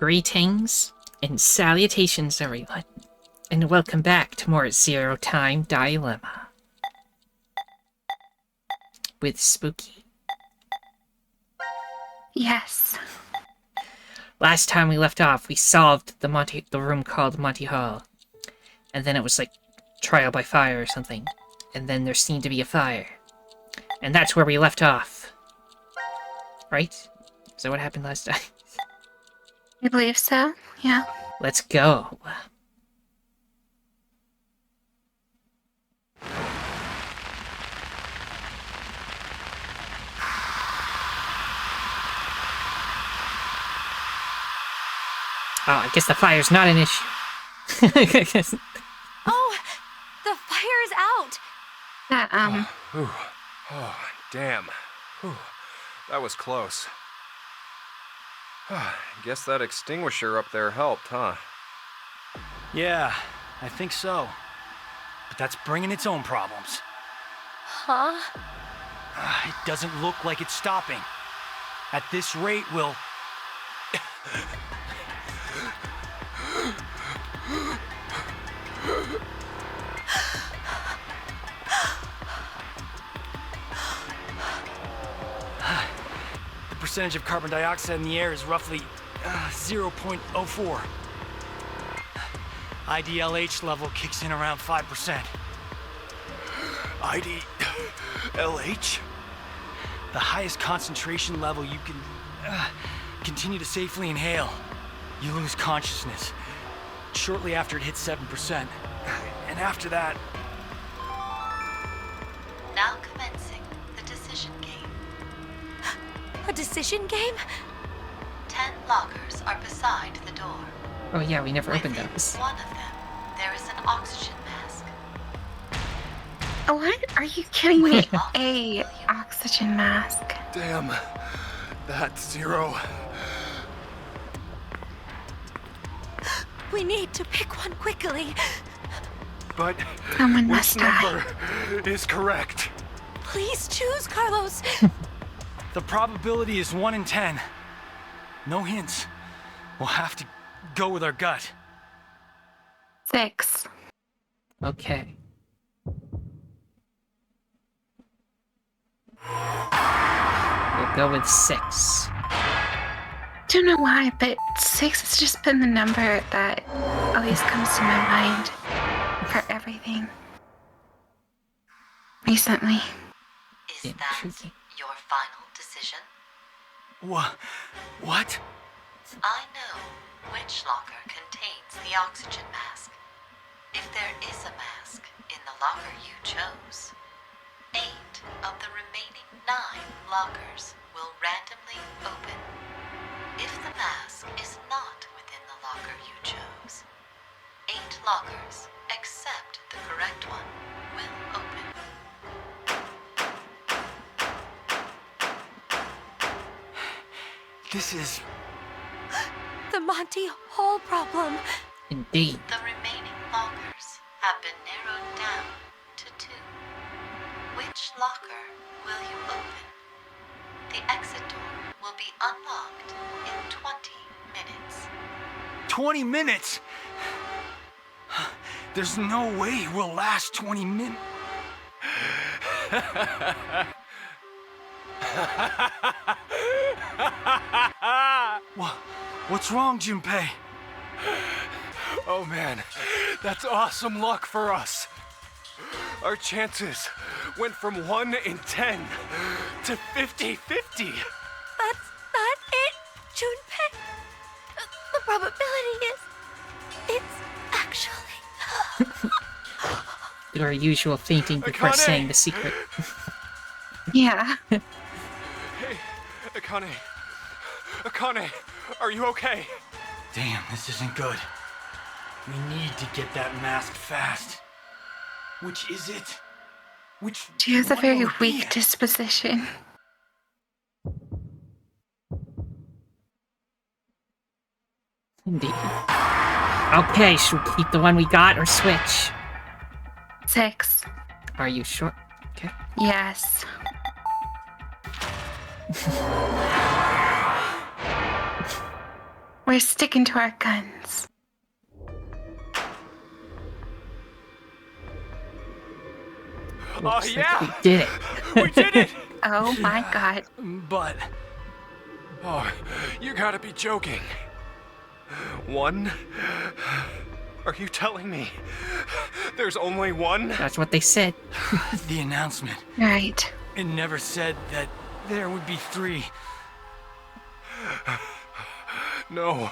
Greetings and salutations, everyone, and welcome back to more Zero Time Dilemma with Spookie. Yes. Last time we left off, we solved the room called Monty Hall, and then it was like trial by fire or something, and then there seemed to be a fire, and that's where we left off. Right? Is that what happened last time? I believe so, yeah. Let's go. Oh, I guess the fire's not an issue. Oh, the fire is out! Oh, damn. Whew. That was close. Guess that extinguisher up there helped, huh? Yeah, I think so. But that's bringing its own problems. Huh? It doesn't look like it's stopping. At this rate, we'll... The percentage of carbon dioxide in the air is roughly 0.04. IDLH level kicks in around 5%. IDLH? The highest concentration level you can continue to safely inhale. You lose consciousness shortly after it hits 7%. And after that... Now commencing the decision game. A decision game? 10 lockers are beside the door. Oh yeah, we never opened Within those. one of them, there is an oxygen mask. What? Are you kidding me? A oxygen mask. Damn. That's zero. We need to pick one quickly. But Someone which must die. number is correct? Please choose, Carlos. The probability is 1 in 10. No hints. We'll have to go with our gut. 6. Okay. We'll go with 6. Don't know why, but 6 has just been the number that always comes to my mind for everything recently. Is that Intriguing. your final decision? What? I know which locker contains the oxygen mask. If there is a mask in the locker you chose, 8 of the remaining 9 lockers will randomly open. If the mask is not within the locker you chose, 8 lockers, except the correct one, will open. This is... The Monty Hall problem. Indeed. The remaining lockers have been narrowed down to 2. Which locker will you open? The exit door will be unlocked in 20 minutes. 20 minutes? There's no way we'll last 20 minutes. What's wrong, Junpei? Oh man, that's awesome luck for us. Our chances went from 1 in 10 to 50-50. That's not it, Junpei. The probability is... It's actually... Your usual fainting before Akane! saying the secret. Yeah. Hey, Akane, are you okay? Damn, this isn't good. We need to get that mask fast. Which is it? Which She has a one very will it be? weak disposition. Indeed. Okay, should we keep the one we got or switch? 6. Are you sure? Okay. Yes. We're sticking to our guns. Oh, Looks like yeah! we did it. We did it! Oh my god. But Oh, you gotta be joking. 1? Are you telling me there's only 1? That's what they said. the announcement, Right. it never said that there would be 3. No.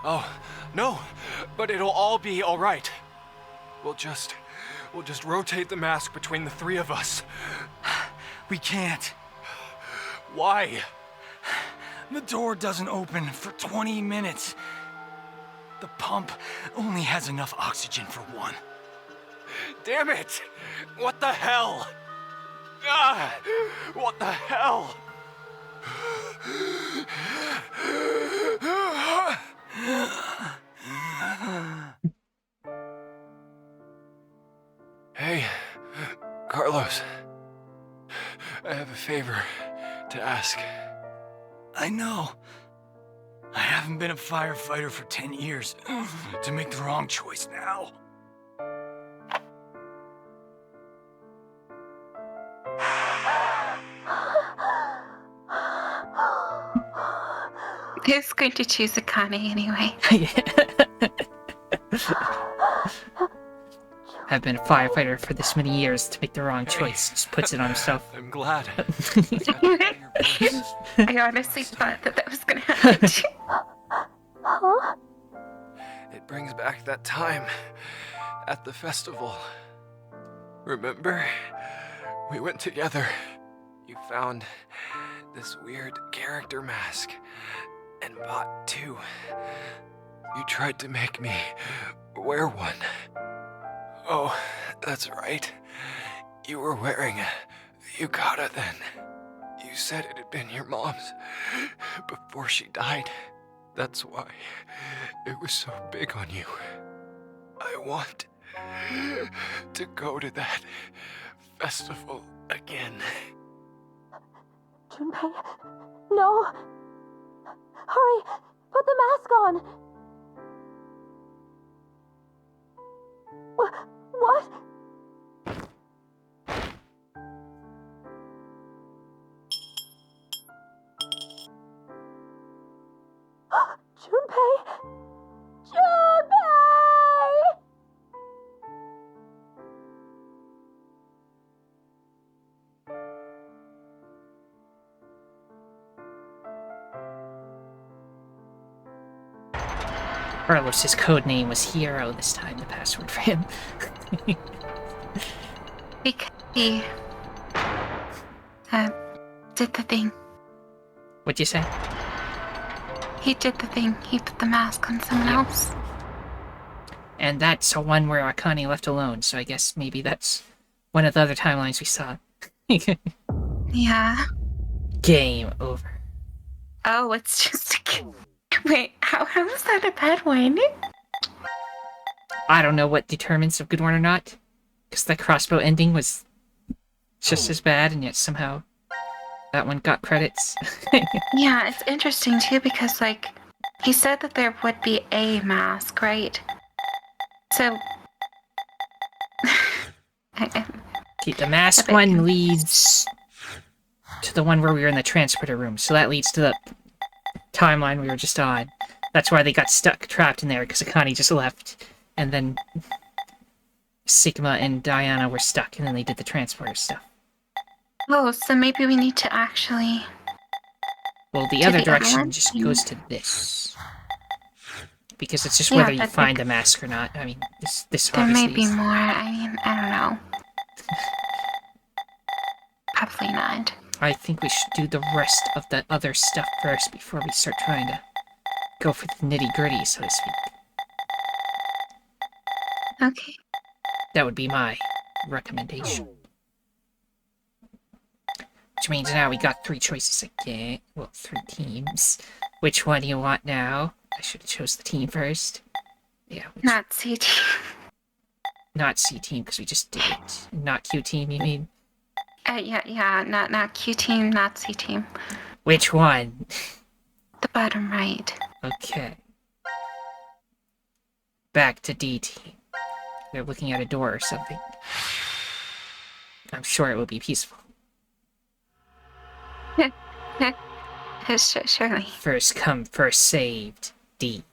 Oh, no, but it'll all be all right. We'll just rotate the mask between the 3 of us. We can't. Why? The door doesn't open for 20 minutes. The pump only has enough oxygen for 1. Damn it! What the hell? Ah! What the hell? Hey, Carlos. I have a favor to ask. I know. I haven't been a firefighter for 10 years. To make the wrong choice now. Who's going to choose Akane anyway? I've been a firefighter for this many years to make the wrong choice. Just puts it on himself. I'm glad. I honestly thought that was gonna happen too. It brings back that time at the festival. Remember? We went together. You found this weird character mask and bought 2. You tried to make me wear one. Oh, that's right. You were wearing a yukata then. You said it had been your mom's before she died. That's why it was so big on you. I want to go to that festival again. Junpei, no! Hurry! Put the mask on! What? Junpei! Junpei! Carlos's code name was Hero this time, the password for him. Because he did the thing. What'd you say? He did the thing. He put the mask on someone else. And that's the one where Akane left alone, so I guess maybe that's one of the other timelines we saw. Yeah. Game over. Oh, it's just a... Wait, how is that a bad one? I don't know what determines a good one or not, because the crossbow ending was just as bad, and yet somehow that one got credits. Yeah, it's interesting too because, like, he said that there would be a mask, right? So... See, the mask one leads to the one where we were in the transporter room, so that leads to the timeline we were just on. That's why they got stuck, trapped in there, because Akane just left, and then Sigma and Diana were stuck, and then they did the transporter stuff. Oh, so maybe we need to actually... Well, the To other the direction island? just goes to this. Because it's just whether you but find a mask or not. I mean, this There may obviously be is... more. I mean, I don't know. Probably not. I think we should do the rest of the other stuff first before we start trying to go for the nitty-gritty, so to speak. Okay. That would be my recommendation. Which means now we got 3 choices again. Well, 3 teams. Which one do you want now? I should have chose the team first. Yeah. Not CT. Not C team, because we just did it. Not Q team, you mean? Yeah, not Q team, not C team. Which one? The bottom right. Okay. Back to D team. They're looking at a door or something. I'm sure it will be peaceful. Surely. First come, first saved. D.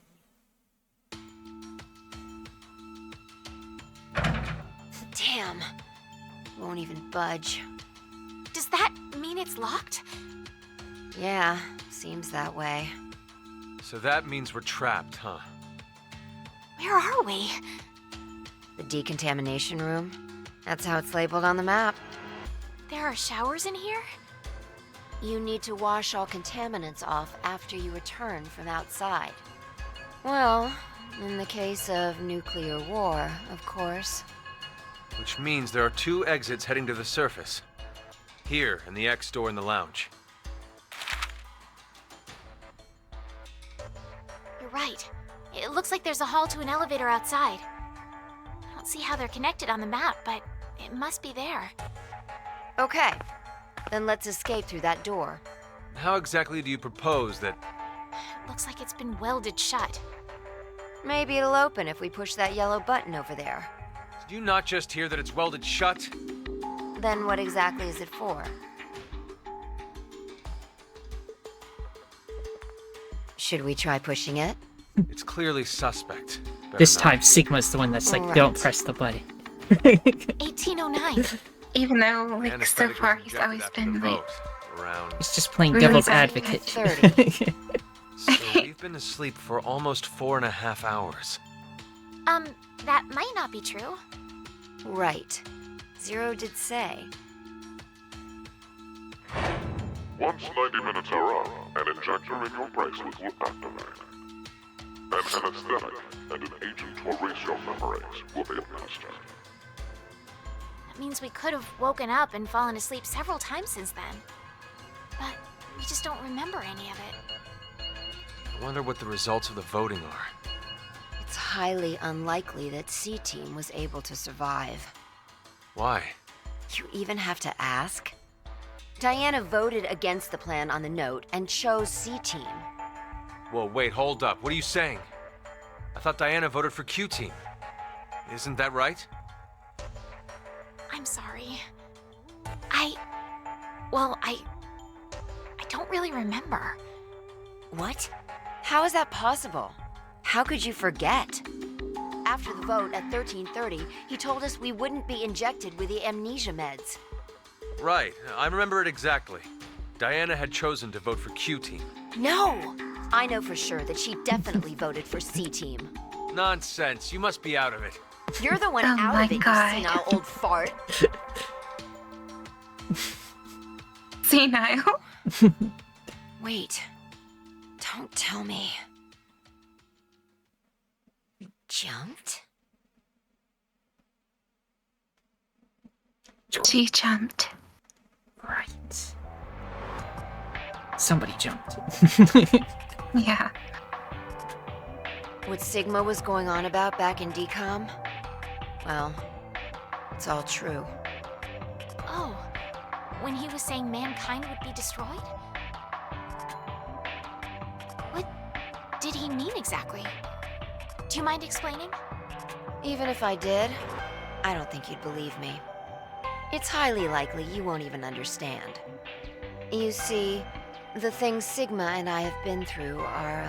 Damn. Won't even budge. Does that mean it's locked? Yeah, seems that way. So that means we're trapped, huh? Where are we? The decontamination room. That's how it's labeled on the map. There are showers in here? You need to wash all contaminants off after you return from outside. Well, in the case of nuclear war, of course. Which means there are 2 exits heading to the surface. Here, and the X door in the lounge. You're right. It looks like there's a hall to an elevator outside. I don't see how they're connected on the map, but it must be there. Okay. Then let's escape through that door. How exactly do you propose that... Looks like it's been welded shut. Maybe it'll open if we push that yellow button over there. Did you not just hear that it's welded shut? Then what exactly is it for? Should we try pushing it? It's clearly suspect. Better This not. time, Sigma's the one that's like, Right. don't press the button. 1809. Even though, like, so Anesthetic was far he's injected always after the been, like, vote, around... It's just playing Really devil's bad. advocate. 30. So we've been asleep for almost 4.5 hours. That might not be true. Right. Zero did say. Once 90 minutes are up, an injector in your bracelet will activate. An anesthetic and an agent to erase your memories will be administered. That means we could have woken up and fallen asleep several times since then. But we just don't remember any of it. I wonder what the results of the voting are. It's highly unlikely that C-Team was able to survive. Why? You even have to ask? Diana voted against the plan on the note and chose C-Team. Whoa, wait, hold up. What are you saying? I thought Diana voted for Q Team. Isn't that right? I'm sorry. I don't really remember. What? How is that possible? How could you forget? After the vote at 13:30, he told us we wouldn't be injected with the amnesia meds. Right, I remember it exactly. Diana had chosen to vote for Q Team. No! I know for sure that she definitely voted for C-Team. Nonsense, you must be out of it. You're the one Oh out my of it, God. you senile old fart. senile. Wait. Don't tell me. You jumped? She jumped. Right. Somebody jumped. Yeah. What Sigma was going on about back in DCOM? Well, it's all true. Oh, when he was saying mankind would be destroyed? What did he mean exactly? Do you mind explaining? Even if I did, I don't think you'd believe me. It's highly likely you won't even understand. You see, the things Sigma and I have been through are,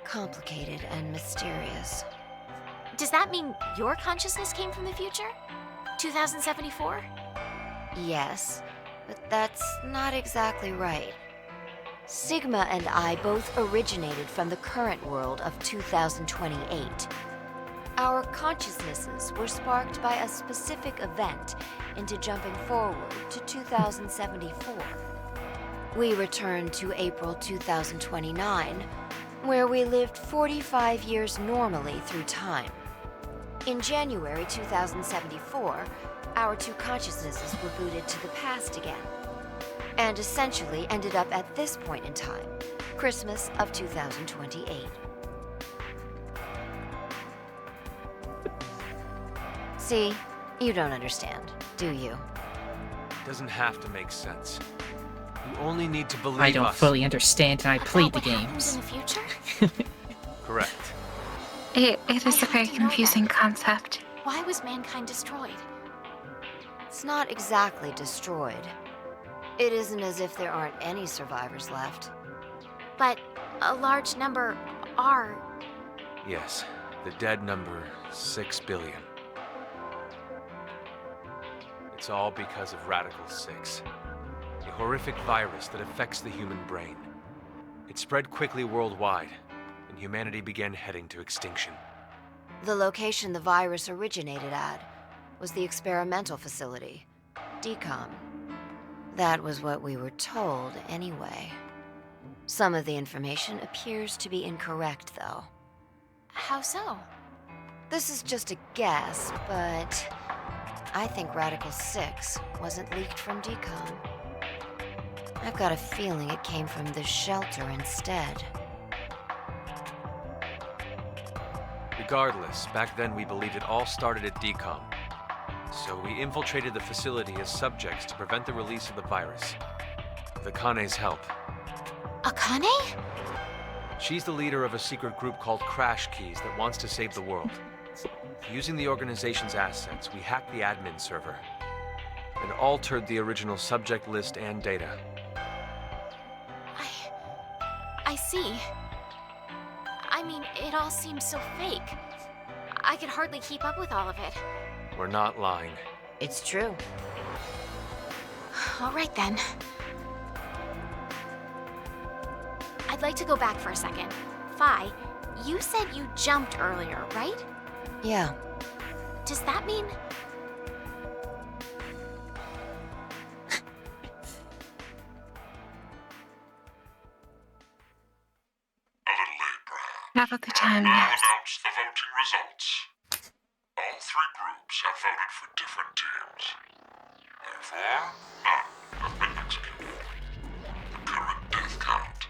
complicated and mysterious. Does that mean your consciousness came from the future? 2074? Yes, but that's not exactly right. Sigma and I both originated from the current world of 2028. Our consciousnesses were sparked by a specific event into jumping forward to 2074. We returned to April 2029, where we lived 45 years normally through time. In January 2074, our two consciousnesses were booted to the past again, and essentially ended up at this point in time, Christmas of 2028. See, you don't understand, do you? Doesn't have to make sense. You only need to believe I don't us. fully understand, and I played the About what happens games. in the future? Correct. It is a I very have to know confusing that. concept. Why was mankind destroyed? It's not exactly destroyed. It isn't as if there aren't any survivors left. But a large number are. Yes, the dead number 6 billion. It's all because of Radical 6, a horrific virus that affects the human brain. It spread quickly worldwide, and humanity began heading to extinction. The location the virus originated at was the experimental facility, Decom. That was what we were told, anyway. Some of the information appears to be incorrect, though. How so? This is just a guess, but I think Radical 6 wasn't leaked from Decom. I've got a feeling it came from this shelter instead. Regardless, back then we believed it all started at Decom. So we infiltrated the facility as subjects to prevent the release of the virus. With Akane's help. Akane? She's the leader of a secret group called Crash Keys that wants to save the world. Using the organization's assets, we hacked the admin server and altered the original subject list and data. I see. I mean, it all seems so fake. I could hardly keep up with all of it. We're not lying. It's true. All right, then. I'd like to go back for a second. Fi, you said you jumped earlier, right? Yeah. Does that mean... A little late, perhaps. Not at the time, Now yes. announce the voting results. All three groups have voted for different teams. Therefore, none have been executed. The current death count,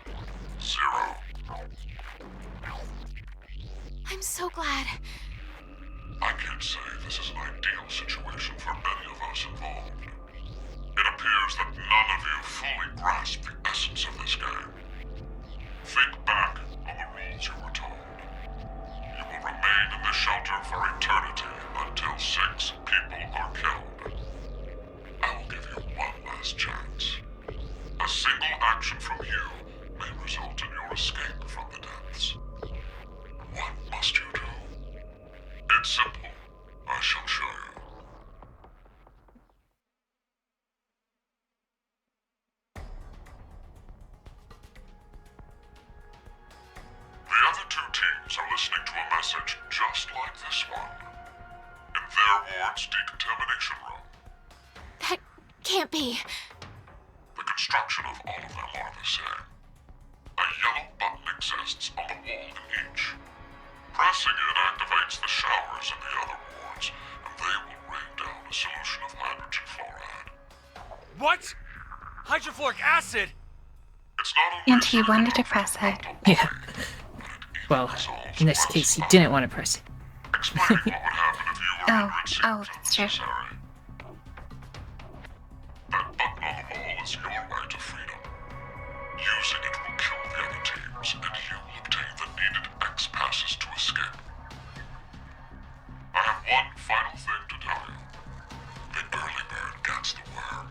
0. I'm so glad. I can't say this is an ideal situation for any of us involved. It appears that none of you fully grasp the essence of this game. Think back on the rules you were told. You will remain in the shelter for eternity until 6 people are killed. I will give you one last chance. A single action from you may result in your escape from the depths. What must you do? It's simple. I shall show you. The other 2 teams are listening to a message just like this one. In their ward's decontamination room. That can't be. The construction of all of them are the same. A yellow button exists on the wall in each. Pressing it activates the showers in the other wards, and they will rain down a solution of hydrogen fluoride. What? Hydrofluoric acid? It's not only And he wanted to press it. Yeah. Well, in this case, he didn't want to press it. explaining what would happen if you were Oh, to oh, that's true. necessary. That button on the wall is your right to freedom. Using it will kill the other teams, and you will obtain the needed X passes to escape. I have one final thing to tell you. The early bird gets the worm.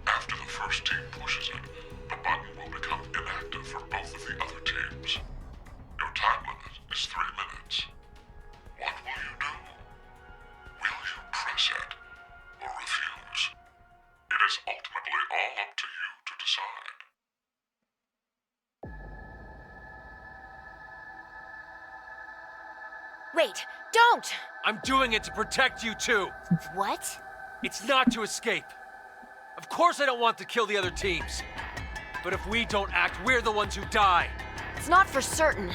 After the first team pushes it, the button will become inactive for both of the other teams. Your time limit is 3 minutes. What will you do? Will you press it or refuse? It is ultimately all up to you to decide. Wait, don't! I'm doing it to protect you too. What? It's not to escape. Of course I don't want to kill the other teams. But if we don't act, we're the ones who die. It's not for certain.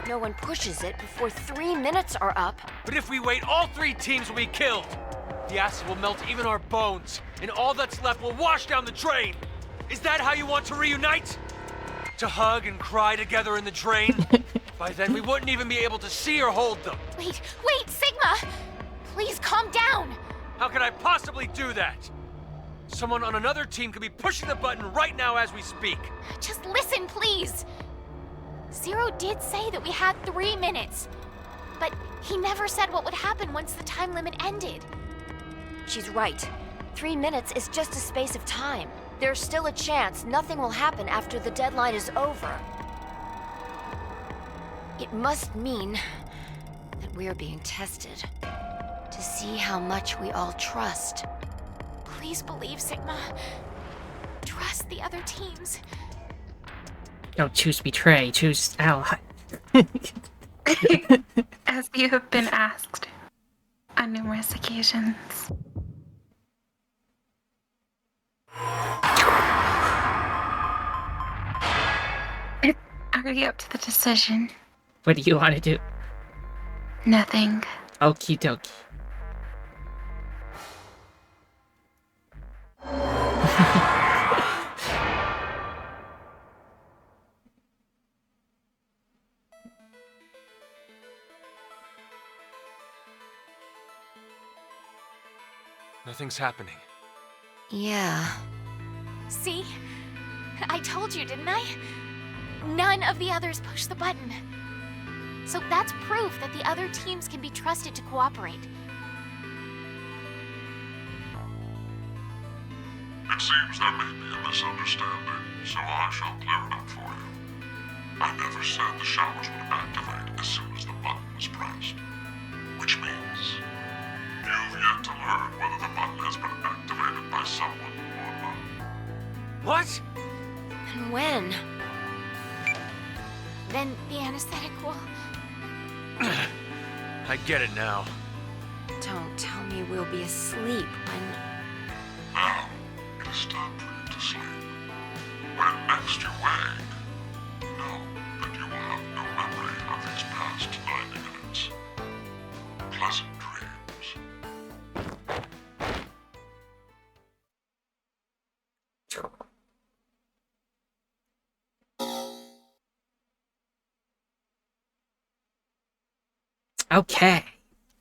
No one pushes it before 3 minutes are up. But if we wait, all 3 teams will be killed. The acid will melt even our bones, and all that's left will wash down the drain. Is that how you want to reunite? To hug and cry together in the drain? By then, we wouldn't even be able to see or hold them. Wait, Sigma! please calm down! How can I possibly do that? Someone on another team could be pushing the button right now as we speak. Just listen, please! Zero did say that we had 3 minutes, but he never said what would happen once the time limit ended. She's right. 3 minutes is just a space of time. There's still a chance nothing will happen after the deadline is over. It must mean that we're being tested to see how much we all trust. Please believe, Sigma. Trust the other teams. Don't choose betray, choose ally. As you have been asked on numerous occasions. It's already up to the decision. What do you want to do? Nothing. Okie dokie. Nothing's happening. Yeah. See? I told you, didn't I? None of the others pushed the button. So that's proof that the other teams can be trusted to cooperate. It seems there may be a misunderstanding, so I shall clear it up for you. I never said the showers would activate as soon as the button was pressed. Which means you've yet to learn whether the button has been activated by someone or not. What? And when? Then the anesthetic will... I get it now. Don't tell me we'll be asleep when... Now, it is time for you to sleep. When next you wake, know that you will have no memory of these past 90 minutes. Pleasant dreams. Okay.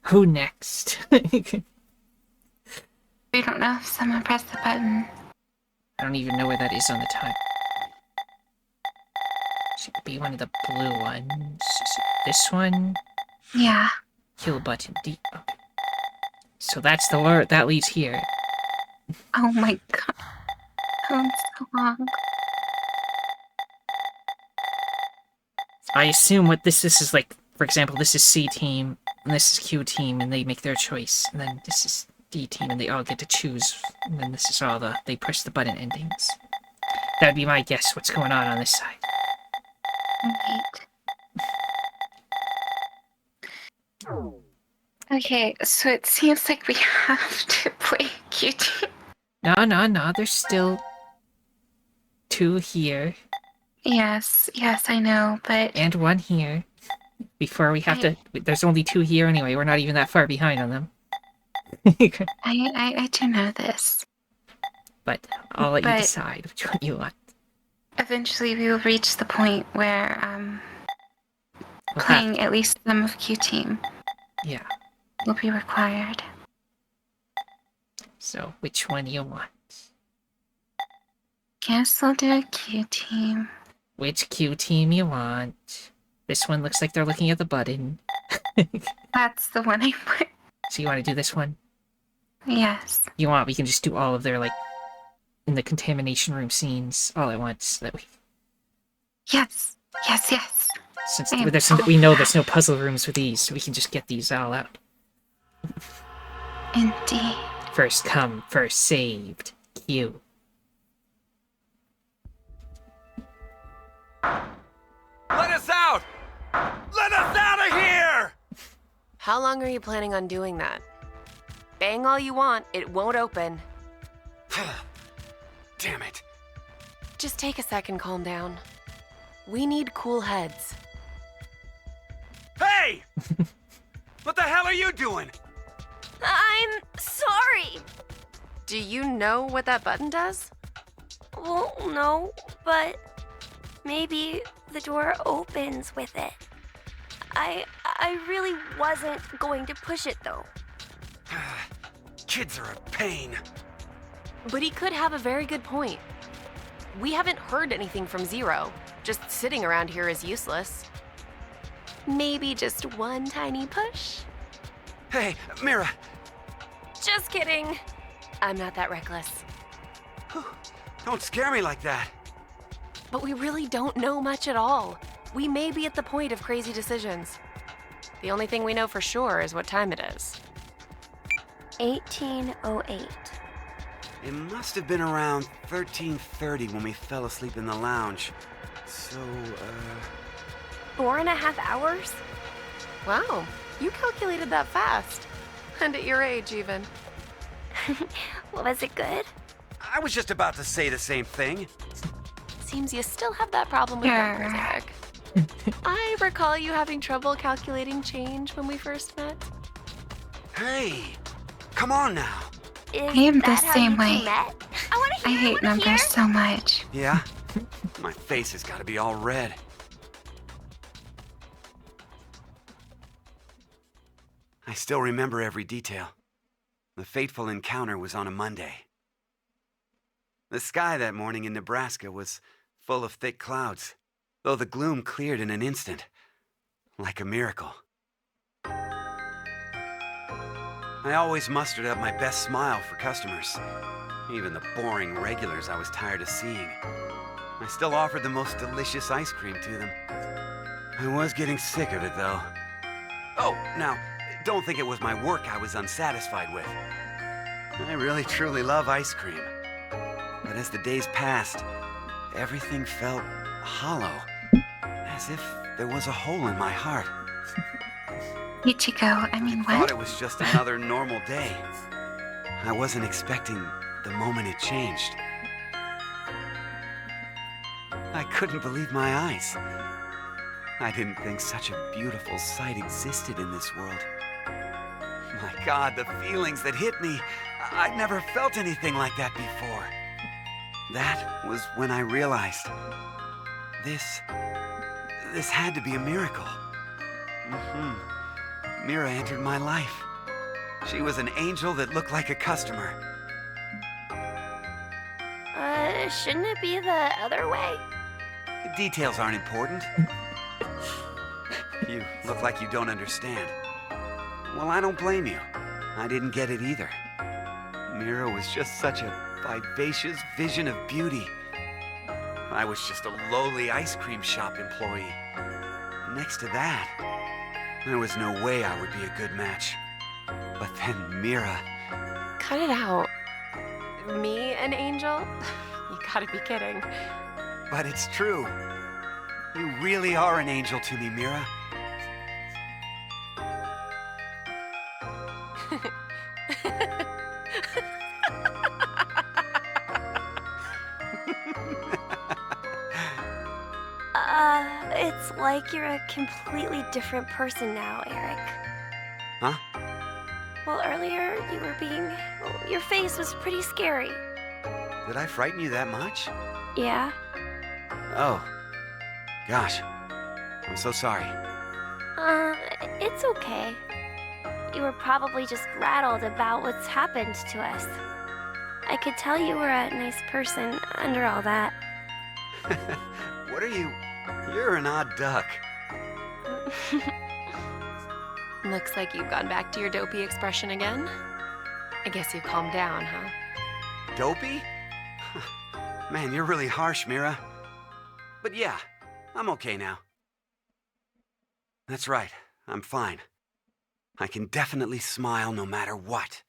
Who next? We don't know if someone pressed the button. I don't even know where that is on the time. Should be one of the blue ones. Is it this one? Yeah. Kill button D. Okay. So that's the word that leads here. Oh my god. That one's so long. I assume what this is like, for example, this is C team, and this is Q team, and they make their choice, and then this is D team, and they all get to choose, and then this is all they push the button endings. That would be my guess what's going on this side. Right. Okay, so it seems like we have to play QT. No, there's still 2 here, Yes, I know, but and 1 here. Before we have to... There's only 2 here anyway, we're not even that far behind on them. I do know this. But I'll let you decide which one you want. Eventually we will reach the point where We'll playing at least some of Q Team Yeah. will be required. So, which one do you want? Guess I'll do a Q Team. Which Q team you want? This one looks like they're looking at the button. That's the one I put. So you want to do this one? Yes. You want, we can just do all of their, like, in the contamination room scenes all at once, so that we... Yes. Since I am we know all there's no puzzle rooms with these, so we can just get these all out. Indeed. First come, first saved. Q. Let us out! Let us out of here! How long are you planning on doing that? Bang all you want, it won't open. Damn it. Just take a second, calm down. We need cool heads. Hey! What the hell are you doing? I'm sorry. Do you know what that button does? Well, no, but maybe the door opens with it. I really wasn't going to push it though. Kids are a pain. But he could have a very good point. We haven't heard anything from Zero. Just sitting around here is useless. Maybe just one tiny push? Hey, Mira! Just kidding. I'm not that reckless. Don't scare me like that. But we really don't know much at all. We may be at the point of crazy decisions. The only thing we know for sure is what time it is. 1808. It must have been around 13:30 when we fell asleep in the lounge. So, 4.5 hours? Wow, you calculated that fast. And at your age, even. Was it good? I was just about to say the same thing. Seems you still have that problem with numbers, Eric. I recall you having trouble calculating change when we first met. Hey, come on now. I am the same way. I hate numbers so much. Yeah? My face has got to be all red. I still remember every detail. The fateful encounter was on a Monday. The sky that morning in Nebraska was full of thick clouds, though the gloom cleared in an instant, like a miracle. I always mustered up my best smile for customers, even the boring regulars I was tired of seeing. I still offered the most delicious ice cream to them. I was getting sick of it, though. Oh, now, don't think it was my work I was unsatisfied with. I really truly love ice cream. But as the days passed, everything felt hollow, as if there was a hole in my heart. Ichigo, I mean, I thought what? it was just another normal day. I wasn't expecting the moment it changed. I couldn't believe my eyes. I didn't think such a beautiful sight existed in this world. My God, the feelings that hit me. I'd never felt anything like that before. That was when I realized this had to be a miracle. Mira entered my life. She was an angel that looked like a customer. Shouldn't it be the other way? The details aren't important. You look like you don't understand. Well, I don't blame you. I didn't get it either. Mira was just such a vivacious vision of beauty. I was just a lowly ice cream shop employee. Next to that, there was no way I would be a good match. But then Mira... Cut it out. Me, an angel? You gotta be kidding. But it's true. You really are an angel to me, Mira. It's like you're a completely different person now, Eric. Huh? Well, earlier you were your face was pretty scary. Did I frighten you that much? Yeah? Oh. Gosh. I'm so sorry. It's okay. You were probably just rattled about what's happened to us. I could tell you were a nice person under all that. What are you... You're an odd duck. Looks like you've gone back to your dopey expression again. I guess you calmed down, huh? Dopey? Man, you're really harsh, Mira. But yeah, I'm okay now. That's right, I'm fine. I can definitely smile no matter what.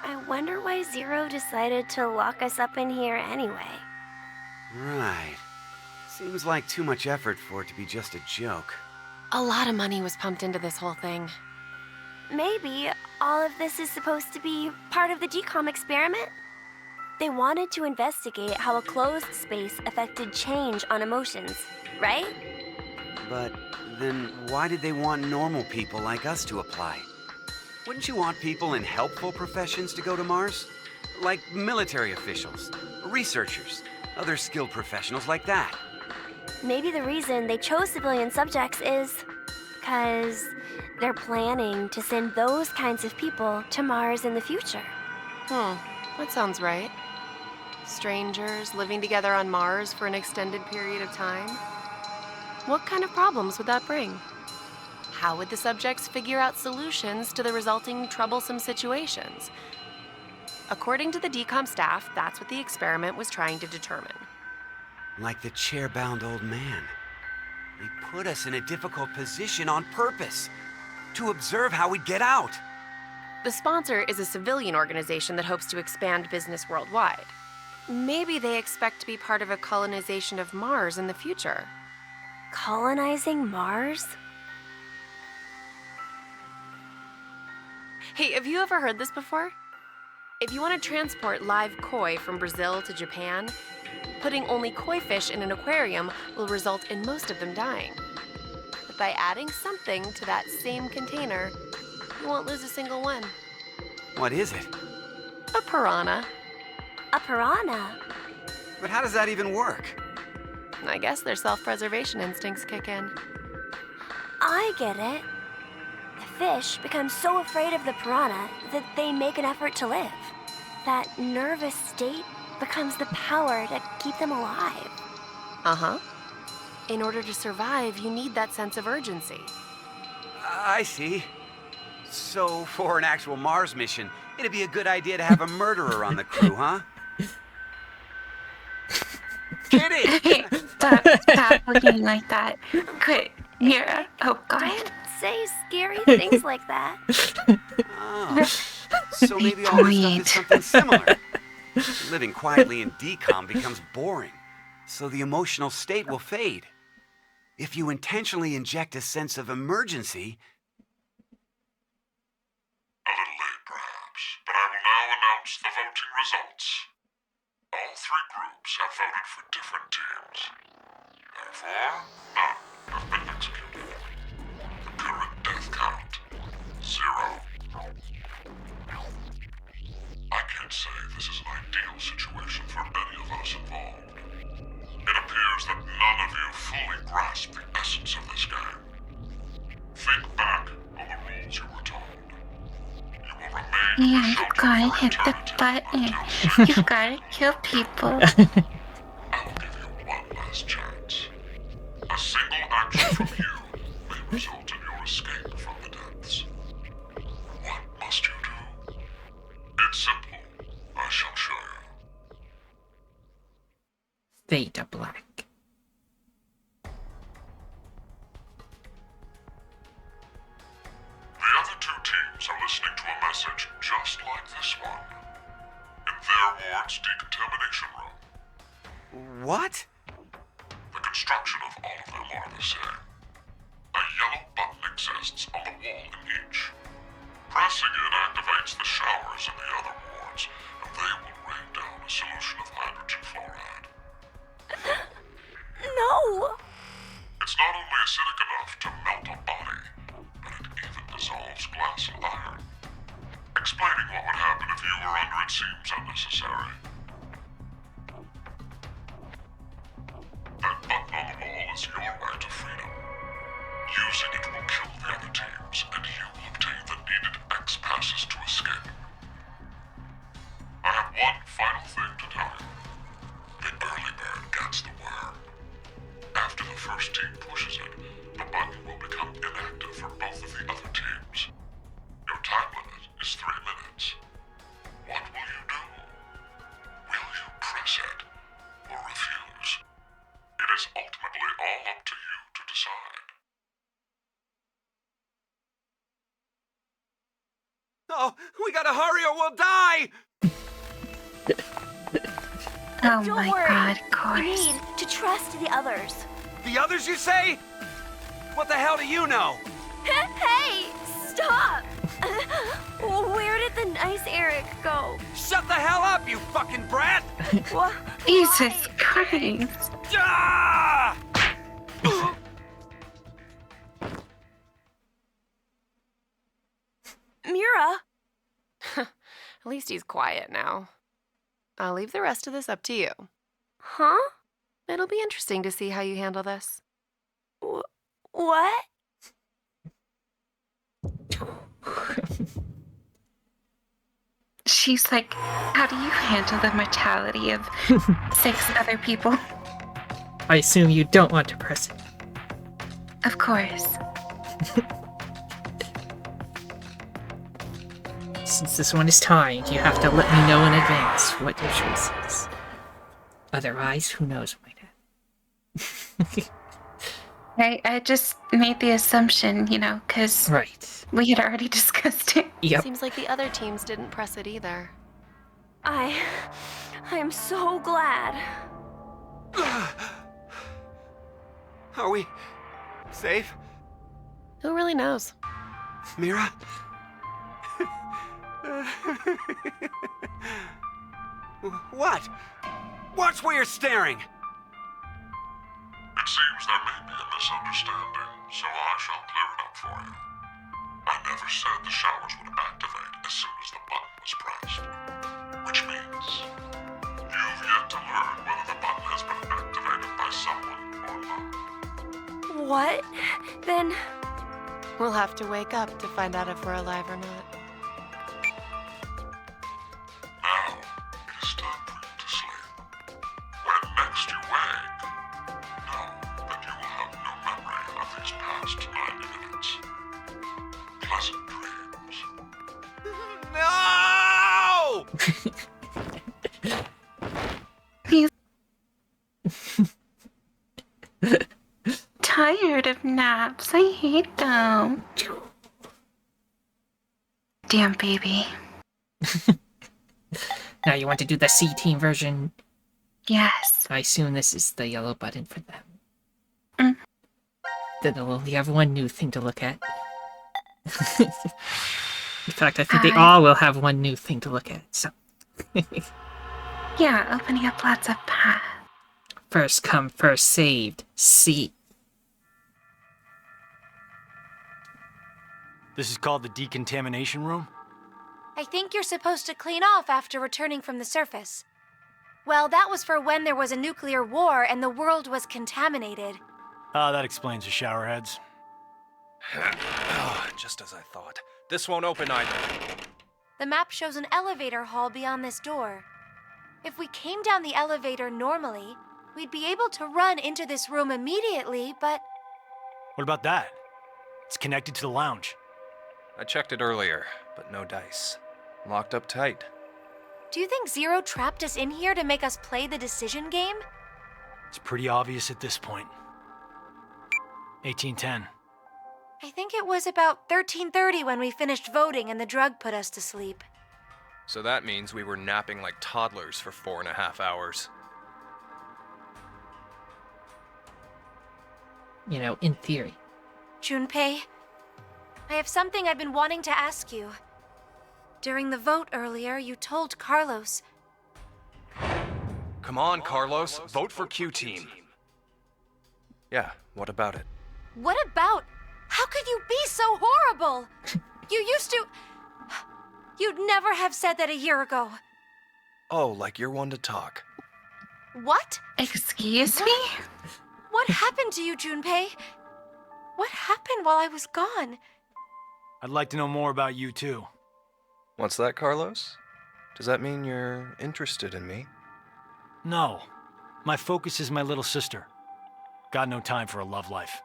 I wonder why Zero decided to lock us up in here anyway. Right. Seems like too much effort for it to be just a joke. A lot of money was pumped into this whole thing. Maybe all of this is supposed to be part of the decom experiment? They wanted to investigate how a closed space affected change on emotions, right? But then why did they want normal people like us to apply? Wouldn't you want people in helpful professions to go to Mars? Like military officials, researchers, Other skilled professionals like that. Maybe the reason they chose civilian subjects is because they're planning to send those kinds of people to Mars in the future. That sounds right. Strangers living together on Mars for an extended period of time. What kind of problems would that bring? How would the subjects figure out solutions to the resulting troublesome situations? According to the decom staff, that's what the experiment was trying to determine. Like the chair-bound old man. They put us in a difficult position on purpose, to observe how we'd get out. The sponsor is a civilian organization that hopes to expand business worldwide. Maybe they expect to be part of a colonization of Mars in the future. Colonizing Mars? Hey, have you ever heard this before? If you want to transport live koi from Brazil to Japan, putting only koi fish in an aquarium will result in most of them dying. But by adding something to that same container, you won't lose a single one. What is it? A piranha. A piranha? But how does that even work? I guess their self-preservation instincts kick in. I get it. The fish become so afraid of the piranha that they make an effort to live. That nervous state becomes the power to keep them alive. Uh-huh. In order to survive, you need that sense of urgency. I see. So, for an actual Mars mission, it'd be a good idea to have a murderer on the crew, huh? Kidding! Stop looking like that. Quit. Mira. Oh, God. Don't say scary things like that. Oh, so maybe all this stuff is something similar. Living quietly in decom becomes boring, so the emotional state will fade. If you intentionally inject a sense of emergency... A little late, perhaps, but I will now announce the voting results. All three groups have voted for different teams. Therefore, none have been executed. The current death count, 0. I can't say this is an ideal situation for any of us involved. It appears that none of you fully grasp the essence of this game. Think back on the rules you were told. You will remain in Yeah, the you shelter gotta for hit the eternity button. until You gotta kill people. I will give you one last chance. A single action from you may result in your escape from the depths. What must you do? It's simple. I shall show you. Fade to black. The other two teams are listening to a message just like this one. In their ward's decontamination room. What? The construction of all of them are the same. A yellow button exists on the wall in each. Pressing it activates the showers in the other wards, and they will rain down a solution of hydrogen fluoride. No! It's not only acidic enough to melt a body, but it even dissolves glass and iron. Explaining what would happen if you were under it seems unnecessary. That button on the wall is your right to freedom. Using it will kill the other teams, and you will obtain the needed X passes to escape. I have one final thing to tell you. The early bird gets the worm. After the first team pushes it, the button will become inactive for both of the other teams. Your time limit is 3 minutes. What will you do? Will you press it or refuse? It is ultimately all up to you to decide. Oh, we gotta hurry or we'll die! Oh Don't my worry. God, We Course. need to trust the others. The others, you say? What the hell do you know? Hey! Stop! Where did the nice Eric go? Shut the hell up, you fucking brat! What? Jesus Christ. Ah! Mira? At least he's quiet now. I'll leave the rest of this up to you. Huh? It'll be interesting to see how you handle this. What? She's like, how do you handle the mortality of 6 other people? I assume you don't want to press it. Of course. Since this one is timed, you have to let me know in advance what your choice is. Otherwise, who knows what might happen. I just made the assumption, because Right. we had already discussed it. Yep. Seems like the other teams didn't press it either. I am so glad. Are we safe? Who really knows? Mira? What? Watch where you're staring! It seems there may be a misunderstanding, so I shall clear it up for you. I never said the showers would activate as soon as the button was pressed. Which means, you've yet to learn whether the button has been activated by someone or not. What? Then We'll have to wake up to find out if we're alive or not. Now, it is time for you to sleep. When next you wake, know that you will have no memory of these past 90 minutes. Pleasant dreams. No! Tired of naps. I hate them. Damn baby. Now you want to do the C-Team version? Yes. I assume this is the yellow button for them. Mm. Then they'll only have one new thing to look at. In fact, I think they all will have one new thing to look at, so... Yeah, opening up lots of paths. First come, first saved. C. This is called the decontamination room? I think you're supposed to clean off after returning from the surface. Well, that was for when there was a nuclear war and the world was contaminated. Ah, that explains the showerheads. Just as I thought. This won't open either. The map shows an elevator hall beyond this door. If we came down the elevator normally, we'd be able to run into this room immediately, but... What about that? It's connected to the lounge. I checked it earlier, but no dice. Locked up tight. Do you think Zero trapped us in here to make us play the decision game? It's pretty obvious at this point. 1810. I think it was about 13:30 when we finished voting and the drug put us to sleep. So that means we were napping like toddlers for 4.5 hours. You know, in theory. Junpei, I have something I've been wanting to ask you. During the vote earlier, you told Carlos... Come on, Carlos. Vote for Q-Team. Yeah, what about it? What about? How could you be so horrible? You used to... You'd never have said that a year ago. Oh, like you're one to talk. What? Excuse me? What happened to you, Junpei? What happened while I was gone? I'd like to know more about you, too. What's that, Carlos? Does that mean you're interested in me? No. My focus is my little sister. Got no time for a love life.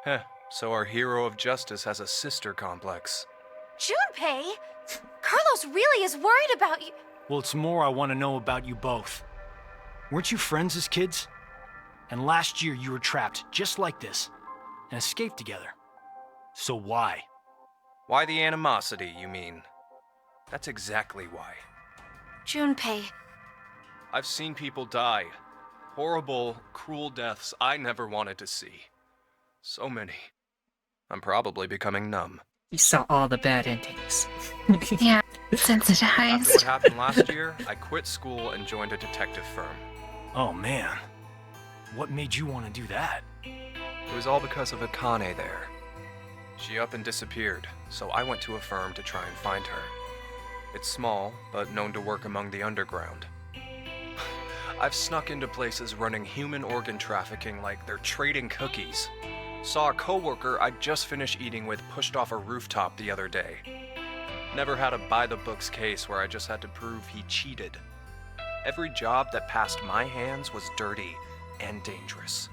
Heh, so our hero of justice has a sister complex. Junpei! Carlos really is worried about you. Well, it's more I want to know about you both. Weren't you friends as kids? And last year you were trapped just like this and escaped together. So why? Why the animosity, you mean? That's exactly why. Junpei. I've seen people die. Horrible, cruel deaths I never wanted to see. So many. I'm probably becoming numb. You saw all the bad endings. Yeah, After what sensitized. happened last year, I quit school and joined a detective firm. Oh man. What made you want to do that? It was all because of Akane there. She up and disappeared, so I went to a firm to try and find her. It's small, but known to work among the underground. I've snuck into places running human organ trafficking like they're trading cookies. Saw a coworker I'd just finished eating with pushed off a rooftop the other day. Never had a by-the-books case where I just had to prove he cheated. Every job that passed my hands was dirty and dangerous.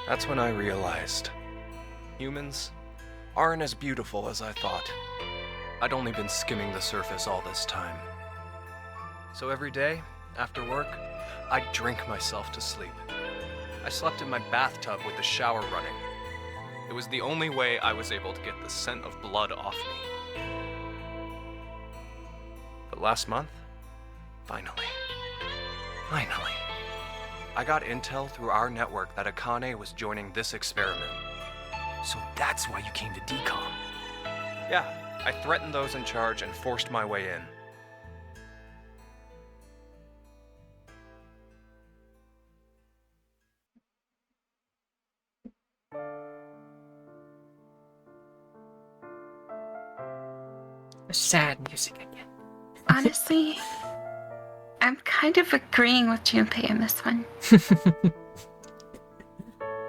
That's when I realized humans aren't as beautiful as I thought. I'd only been skimming the surface all this time. So every day, after work, I'd drink myself to sleep. I slept in my bathtub with the shower running. It was the only way I was able to get the scent of blood off me. But last month, finally, I got intel through our network that Akane was joining this experiment. So that's why you came to decom. Yeah, I threatened those in charge and forced my way in. Sad music again. Honestly, I'm kind of agreeing with Junpei in this one.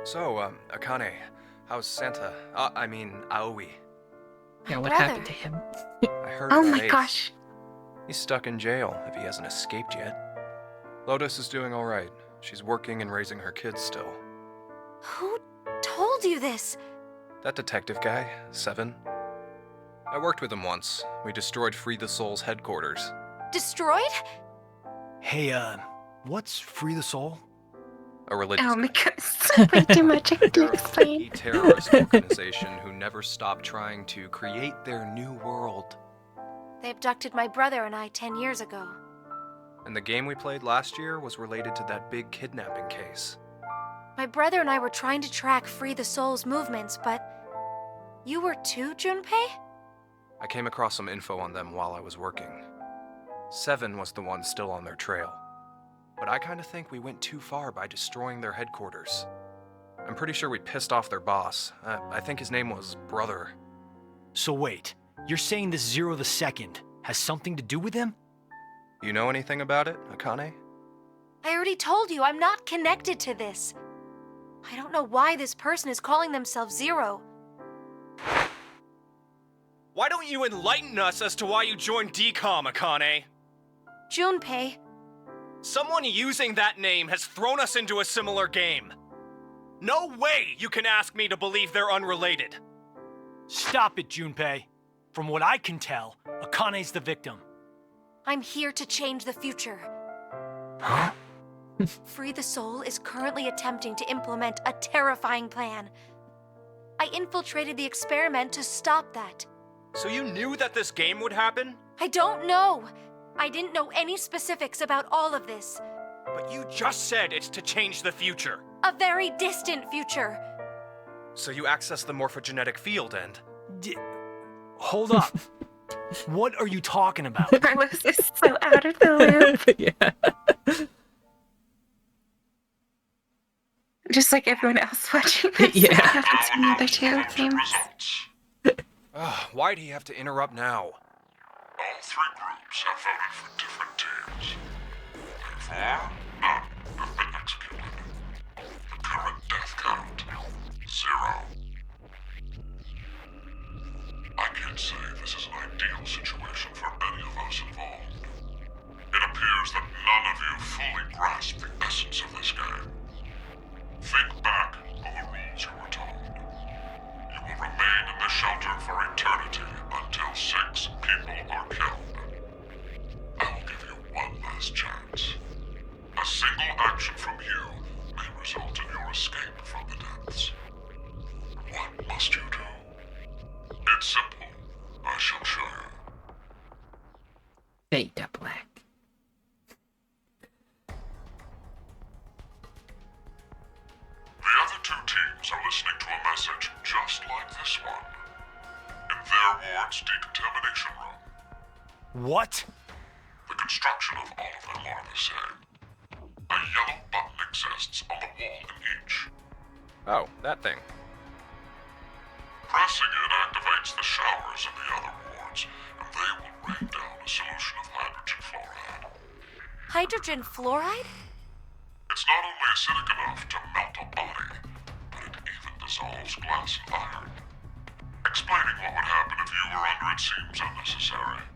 So, Akane, how's Santa? Aoi. Yeah, what brother. happened to him? I heard Oh about my Ace. gosh. He's stuck in jail if he hasn't escaped yet. Lotus is doing alright. She's working and raising her kids still. Who told you this? That detective guy, Seven. I worked with him once. We destroyed Free the Soul's headquarters. Destroyed? Hey, what's Free the Soul? A religious Oh my goodness. Way too much I can They're a explain. key terrorist organization who never stopped trying to create their new world. They abducted my brother and I 10 years ago. And the game we played last year was related to that big kidnapping case. My brother and I were trying to track Free the Soul's movements, but... You were too, Junpei? I came across some info on them while I was working. Seven was the one still on their trail. But I kind of think we went too far by destroying their headquarters. I'm pretty sure we pissed off their boss. I think his name was Brother. So wait, you're saying this Zero the Second has something to do with him? You know anything about it, Akane? I already told you, I'm not connected to this. I don't know why this person is calling themselves Zero. Why don't you enlighten us as to why you joined DCOM, Akane? Junpei, Someone using that name has thrown us into a similar game. No way you can ask me to believe they're unrelated. Stop it, Junpei. From what I can tell, Akane's the victim. I'm here to change the future. Free the Soul is currently attempting to implement a terrifying plan. I infiltrated the experiment to stop that. So you knew that this game would happen? I don't know. I didn't know any specifics about all of this. But you just said it's to change the future. A very distant future. So you access the morphogenetic field and... Hold up. What are you talking about? Carlos is so out of the loop. Yeah. Just like everyone else watching this. Yeah. I haven't seen the other two games. Why'd he have to interrupt now? All three groups have voted for different teams. Therefore, none have been executed. The current death count, 0. I can't say this is an ideal situation for any of us involved. It appears that none of you fully grasp the essence of this game. Think back on the rules you were told. You will remain in the shelter for eternity until 6 people are killed. I will give you one last chance. A single action from you may result in your escape from the depths. What must you do? It's simple. I shall show you. Fade to black. The other 2 teams are listening to a message just like this one. In their ward's decontamination room. What? The construction of all of them are the same. A yellow button exists on the wall in each. Oh, that thing. Pressing it activates the showers in the other wards, and they will rain down a solution of hydrogen fluoride. hydrogen fluoride? It's not only acidic enough to melt a body, but it even dissolves glass and iron. Explaining what would happen if you were under it seems unnecessary.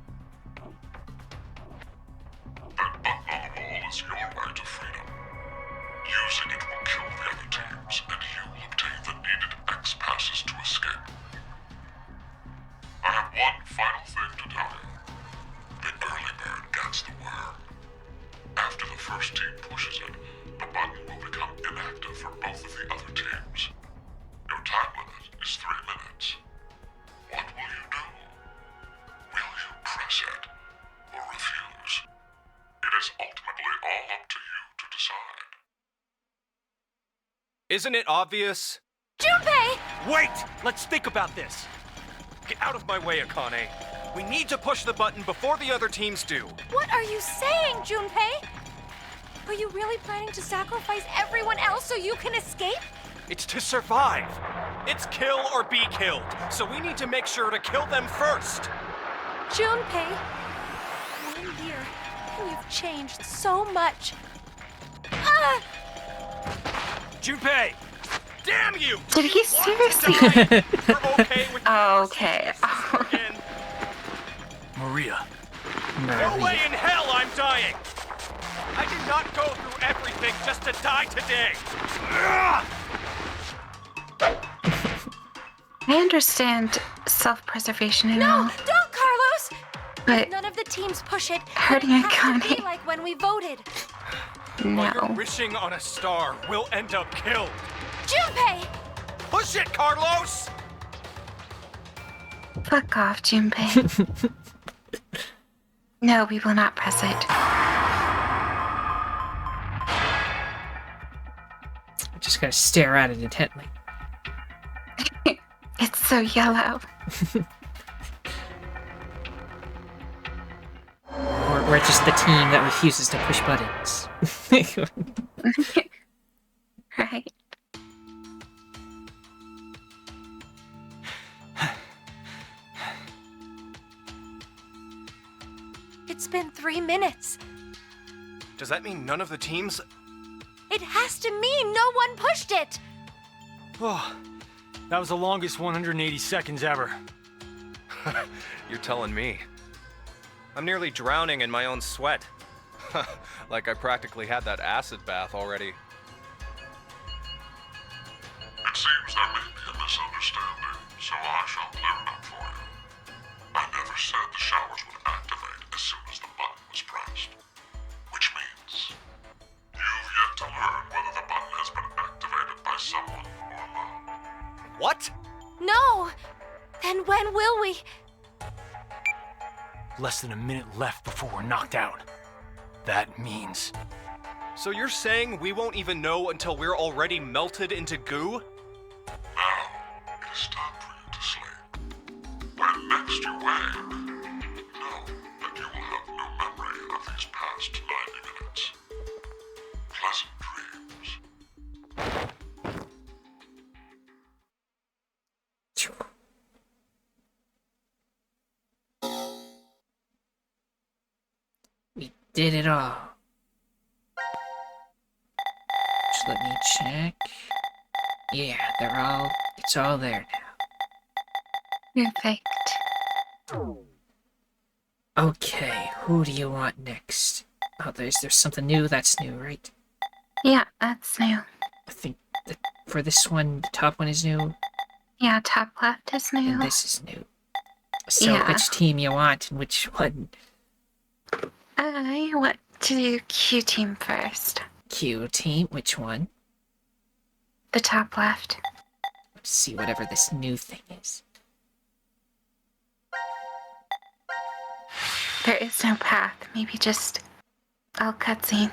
That button on the wall is your way to freedom. Using it will kill the other teams, and you will obtain the needed X passes to escape. I have one final thing to tell you. The early bird gets the worm. After the first team pushes it, the button will become inactive for both of the other teams. Your time limit is 3 minutes. What will you do? Will you press it or refuse? It is ultimately all up to you to decide. Isn't it obvious? Junpei! Wait! Let's think about this. Get out of my way, Akane. We need to push the button before the other teams do. What are you saying, Junpei? Are you really planning to sacrifice everyone else so you can escape? It's to survive. It's kill or be killed. So we need to make sure to kill them first. Junpei, 1 year, and you've changed so much. Ah! Junpei! Damn you! Did he seriously? You're okay with Okay. Maria. No way in hell I'm dying! I did not go through everything just to die today! I understand self-preservation and all, No, don't, Carlos! but None of the teams push it. hurting It has to be Akane, like when we voted. While you're no. wishing on a star, we'll end up killed. Junpei! Push it, Carlos! Fuck off, Junpei. No, we will not press it. I'm just gonna stare at it intently. It's so yellow. Or we're just the team that refuses to push buttons. Right. It's been 3 minutes. Does that mean none of the teams... It has to mean no one pushed it! Oh, that was the longest 180 seconds ever. You're telling me. I'm nearly drowning in my own sweat. Like I practically had that acid bath already. It seems there may be a misunderstanding, so I shall clear it up for you. I never said the showers would activate as soon as the button was pressed. Which means you've yet to learn whether the button has been activated by someone or not. What? No! Then when will we? Less than a minute left before we're knocked out. That means... So you're saying we won't even know until we're already melted into goo? Now, it is time for you to sleep. When next you wake, know that you will have no memory of these past 90 minutes. Pleasant dreams. We did it all. Just let me check. Yeah, it's all there now. Perfect. Okay, who do you want next? Oh, there's something new. That's new, right? Yeah, that's new. I think that for this one, the top one is new, Yeah, top left is new. and this is new. So Yeah. which team you want and which one? I want to do Q team first. Q team, which one? The top left. Let's see whatever this new thing is. There is no path. Maybe just all cutscene.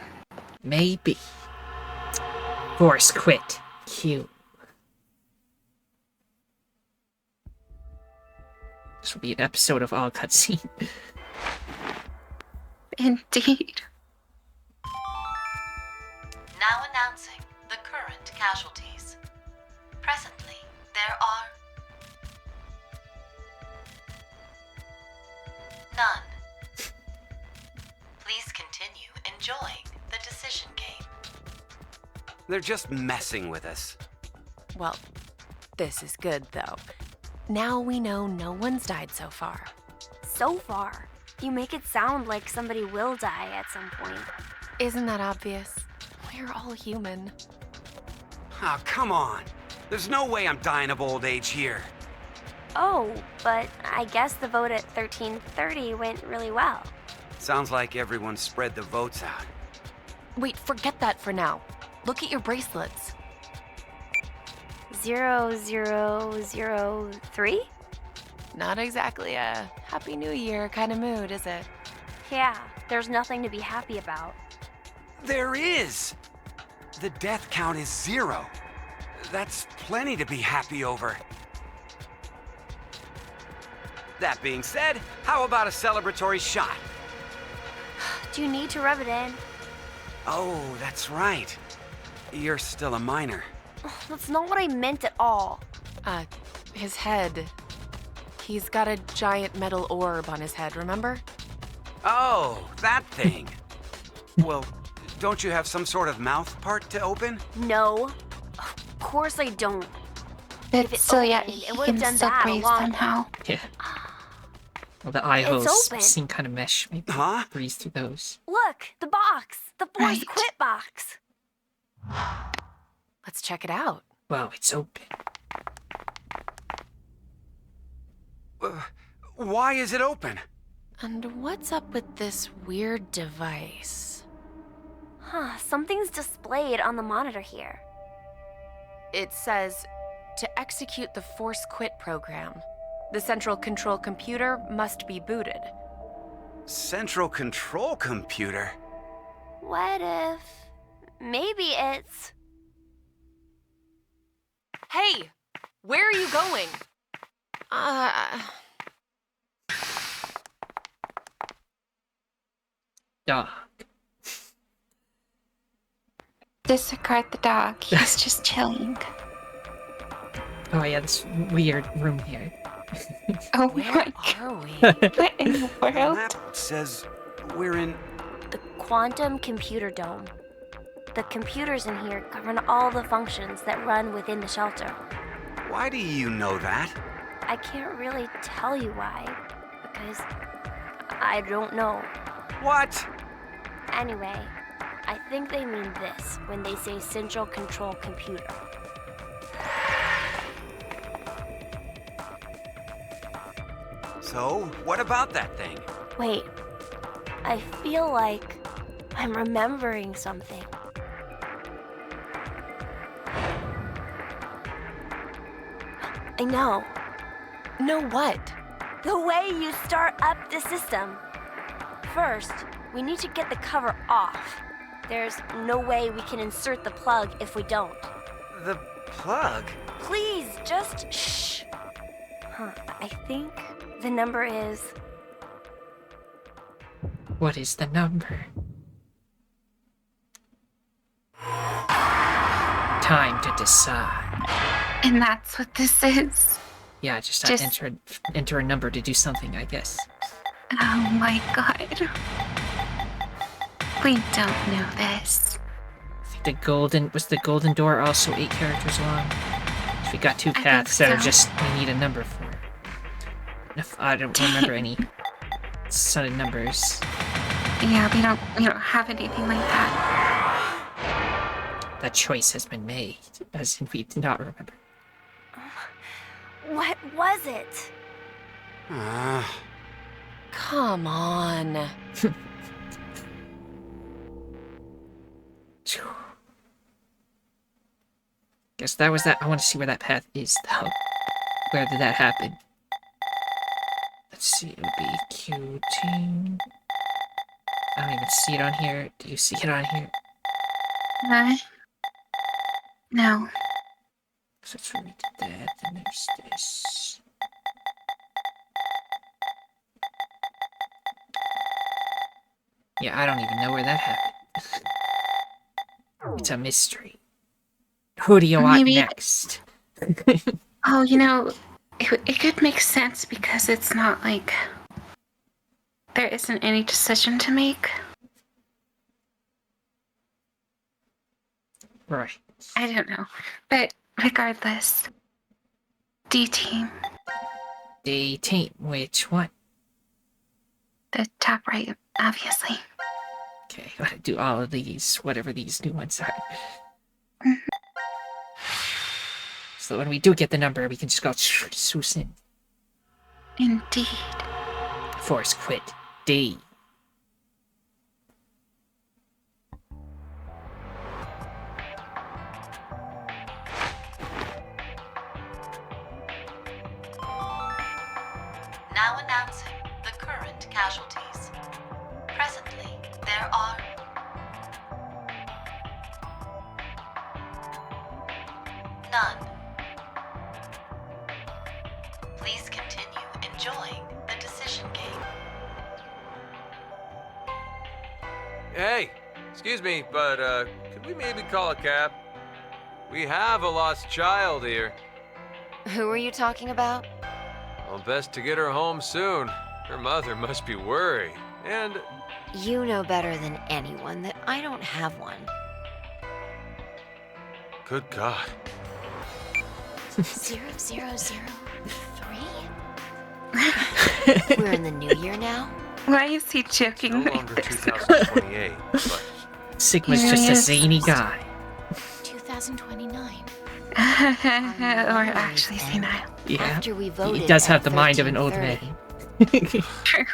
Maybe. Force quit. Q. This will be an episode of all cutscene. Indeed. Now announcing the current casualties. Presently, there are none. Please continue enjoying the decision game. They're just messing with us. Well, this is good, though. Now we know no one's died so far. So far. You make it sound like somebody will die at some point. Isn't that obvious? We're all human. Oh, come on. There's no way I'm dying of old age here. Oh, but I guess the vote at 1330 went really well. Sounds like everyone spread the votes out. Wait, forget that for now. Look at your bracelets. 0003? Not exactly a Happy New Year kind of mood, is it? Yeah, there's nothing to be happy about. There is! The death count is 0. That's plenty to be happy over. That being said, how about a celebratory shot? Do you need to rub it in? Oh, that's right. You're still a minor. That's not what I meant at all. His head. He's got a giant metal orb on his head, remember? Oh, that thing. Well, don't you have some sort of mouth part to open? No. Of course I don't. But If it still, yeah, opened, he it would've can done still that a breathe long somehow. Yeah. Well, the eye It's holes open. seem kind of mesh. Maybe Huh? breathe through those. Look, the box. The force Right. quit box. Let's check it out. Wow, it's open. Why is it open? And what's up with this weird device? Huh, something's displayed on the monitor here. It says, to execute the force quit program, the central control computer must be booted. Central control computer? What if... maybe it's... Hey! Where are you going? Dog. Disregard the dog. He's just chilling. Oh yeah, this weird room here. Oh Where my are we? god. What in the The world? map says we're in... the quantum computer dome. The computers in here govern all the functions that run within the shelter. Why do you know that? I can't really tell you why, because I don't know. What? Anyway, I think they mean this when they say central control computer. So, what about that thing? Wait, I feel like I'm remembering something. I know. Know what? The way you start up the system. First, we need to get the cover off. There's no way we can insert the plug if we don't. The plug? Please, just shh. I think the number is... What is the number? Time to decide. And that's what this is. Yeah, just Just- enter a number to do something, I guess. Oh my god. We don't know this. I think was the golden door also 8 characters long? So we got 2 think paths that are so. just we need a number for. If I don't remember any sudden numbers. Yeah, we don't have anything like that. That choice has been made, as in we do not remember. What was it? Come on. Guess that was that. I want to see where that path is, though. Where did that happen? Let's see, it would be Q2. I don't even see it on here. Do you see it on here? No. So that's where we did that, then there's this. Yeah, I don't even know where that happened. It's a mystery. Who do you want Maybe- next? Oh, it could make sense because it's not like there isn't any decision to make. Right. I don't know. But regardless, D-team, The team, which one? the top right, obviously. Okay, gotta do all of these, whatever these new ones are. So when we do get the number, we can just go swoosh in. Indeed. Force quit. D. Now announcing the current casualties. Presently, there are none. Please continue enjoying the decision game. Hey, excuse me, but could we maybe call a cab? We have a lost child here. Who are you talking about? Well, best to get her home soon. Her mother must be worried. And You know better than anyone that I don't have one. good God. 0003? We're in the new year now? Why is he joking No like longer this? 2028, but Sigma's Here just he a is. zany guy. 2029. Or actually senile. Yeah. After we voted He does have at the mind of an old 13:30. man. True.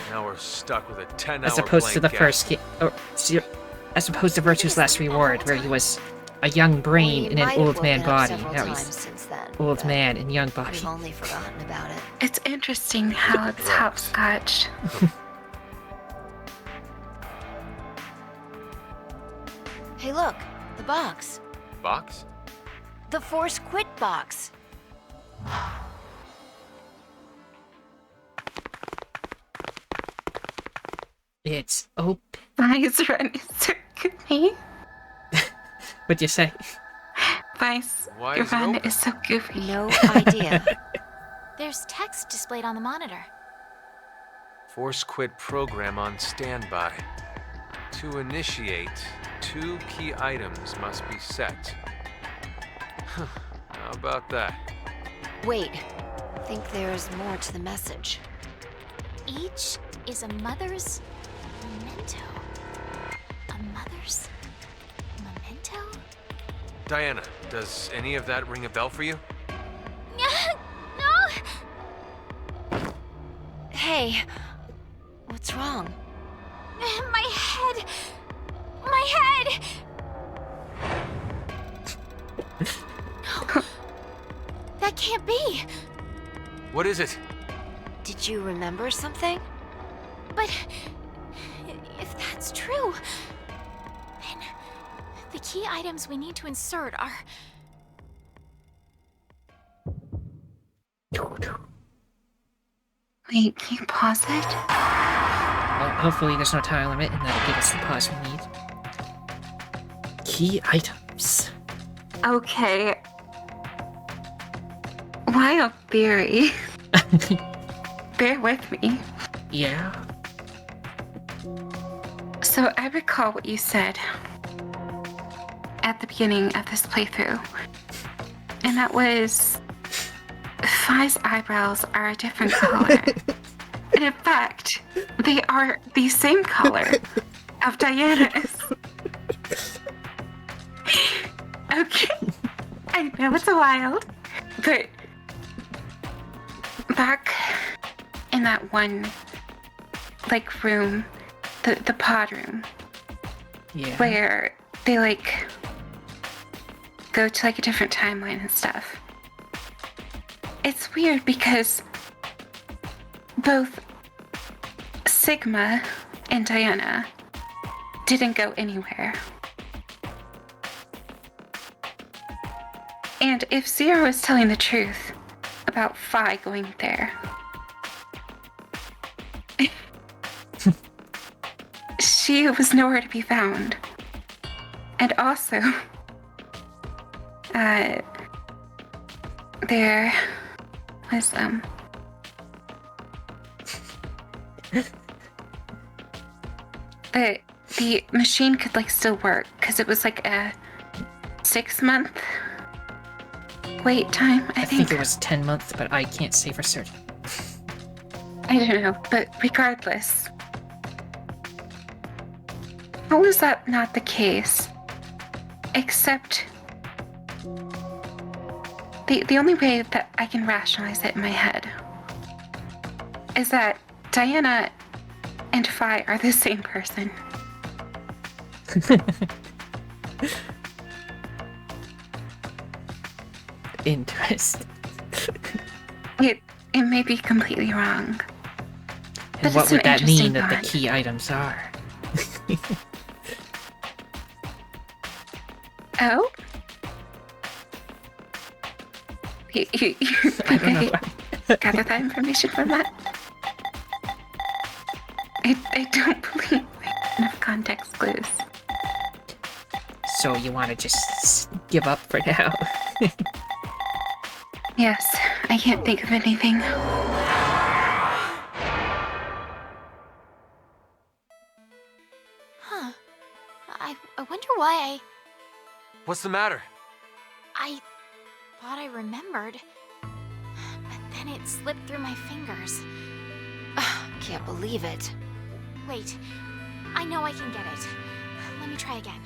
now we're stuck with a 10-hour As opposed to the blank first game. As opposed to Virtue's Last Reward, where he was a young brain We in an might have old man woken up body. several Now times he's since then, old but man in young body. We've only forgotten about it. It's interesting how it's hopscotch. Hey, look, the box. box? The Force Quit box. It's open. Vice run is so goofy. What'd you say? Vice Why is it run open? is so goofy. No idea. There's text displayed on the monitor. Force quit program on standby. To initiate, 2 key items must be set. How about that? Wait, I think there's more to the message. Each is a mother's memento. A mother's memento? Diana, does any of that ring a bell for you? No! Hey, what's wrong? My head! My head! No. That can't be! What is it? Did you remember something? But if that's true, then the key items we need to insert are... Wait, can you pause it? Well, hopefully there's no time limit and that'll give us the pause we need. Key items. Okay. Wild theory. Bear with me. Yeah. So I recall what you said at the beginning of this playthrough. And that was Phi's eyebrows are a different color. And in fact, they are the same color of Diana's. Okay. I know it's wild, but back in that one like room, the pod room, Yeah. where they like go to like a different timeline and stuff. It's weird because both Sigma and Diana didn't go anywhere. And if Zero is telling the truth about Phi going there, she was nowhere to be found. And also, there was, the machine could like still work because it was like a 6-month wait time, I I think it was 10 months, but I can't say for certain. I don't know, but regardless. How is that not the case? Except the only way that I can rationalize it in my head is that Diana and Phi are the same person. Interesting. It may be completely wrong. And But what it's an would that interesting mean that the thought. key items are? Oh? You I don't know. gather that information from that? I don't believe enough context clues. So you want to just give up for now? Yes, I can't think of anything. Huh. I wonder why What's the matter? I thought I remembered. But then it slipped through my fingers. Can't believe it. Wait, I know I can get it. Let me try again.